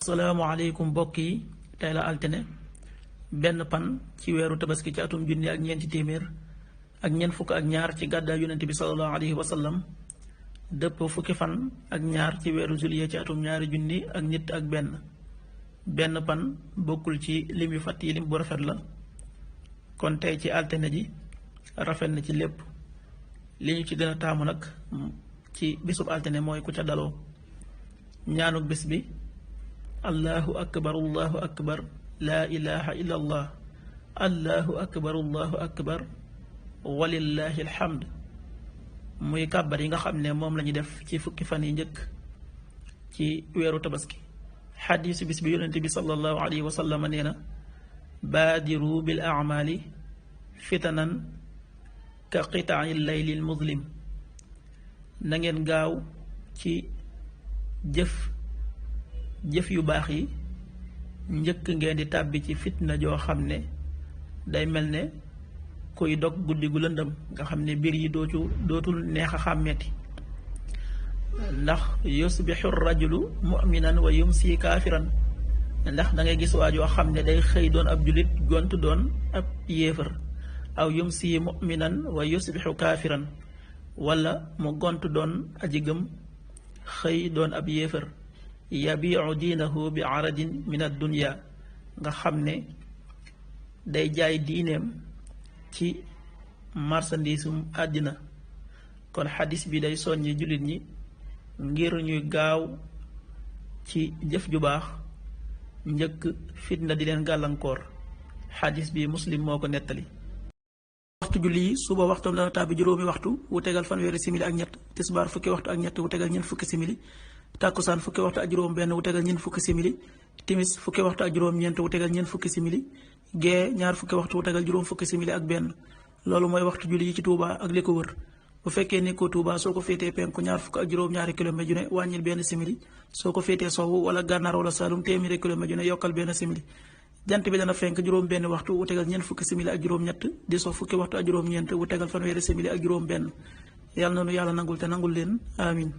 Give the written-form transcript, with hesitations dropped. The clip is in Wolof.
asalaamaaleykum mbokk yi tey la altine benn pan ci weeru tabaski ci atum junni ak ñeenti téeméer ak ñeent fukk ak ñaar ci gàddaay yonent bi sallallahu alayhi wa sallam dëpp fukki fan ak ñaar ci weeru juillet ci atum ñaari junni ak nit ak benn pan bokkul ci lim yu fàtt yi lim bu rafet la kon tey ci altine ji rafet na ci lépp li ñu ci gën a taamu nag ci bisub altine mooy ku ca daloo ñaanuk bis bi allahu akbar laa ilaha illa allah allahu akbar walillahi alhamd muy kàbbar yi nga xam ne moom la ñu def ci fukki fan yi njëkk ci weeru tabaski xadiisu bis bi yonente bi sallallahu alayhi wa sallam nee na baadiru bil amali fitanan ka qitaai layli al muzlim na ngeen gaaw ci jëf yu baax yi njëkk ngeen di tàbbi ci fitna joo xam ne day mel ne kuy dog guddi gu lëndëm nga xam ne mbir yi dootul neex a xàmmeeti ndax yusbixu rajulu muminan wa yumsi kaafiran ndax da ngay gis waa joo xam ne day xëy doon ab julit gont doon ab yéefar aw yumsi muminan wa yusbixu kaafiran wala mu gont doon aji gëm xëy doon ab yéefar yabiu diinahu bi aradin min addunia nga xam ne day jaay diineem ci marchandisum àddina kon xadis bi day soññi jullit ñi ngir ñuy gaaw ci jëf ju baax njëkk fitna di leen gàllankoor xadis bi muslim moo ko nettali waxtu julli yi suba waxtam dana tàbbi juróomi waxtu wu tegal fanweeri simili ak ñett tisbaar fukki waxtu ak ñett wu tegal ñeent fukki simili tàkkusaan fukki waxtu ak juróom benn wu tegal ñeent fukki simili timis fukki waxtu ak juróom ñeent wu tegal ñeent fukki simili gee ñaar fukki waxtu wu tegal juróom fukki simili ak benn loolu mooy waxtu julli yi ci Touba ak li ko wër bu fekkee nekkoo Touba soo ko féetee penku ñaar fukk ak juróom ñaari kilomètre ju ne wàññil benn simili soo ko féetee sowwu wala gànnaar wala Saalum téeméeri kilomètre ju ne yokkal benn simili jant bi dana fenk juróom benn waxtu wu tegal ñeent fukki simili ak juróom ñett di so fukki waxtu ak juróom ñeent wu tegal fanweeri simili ak juróom benn yàlla na nu yàlla nangul te nangul leen amin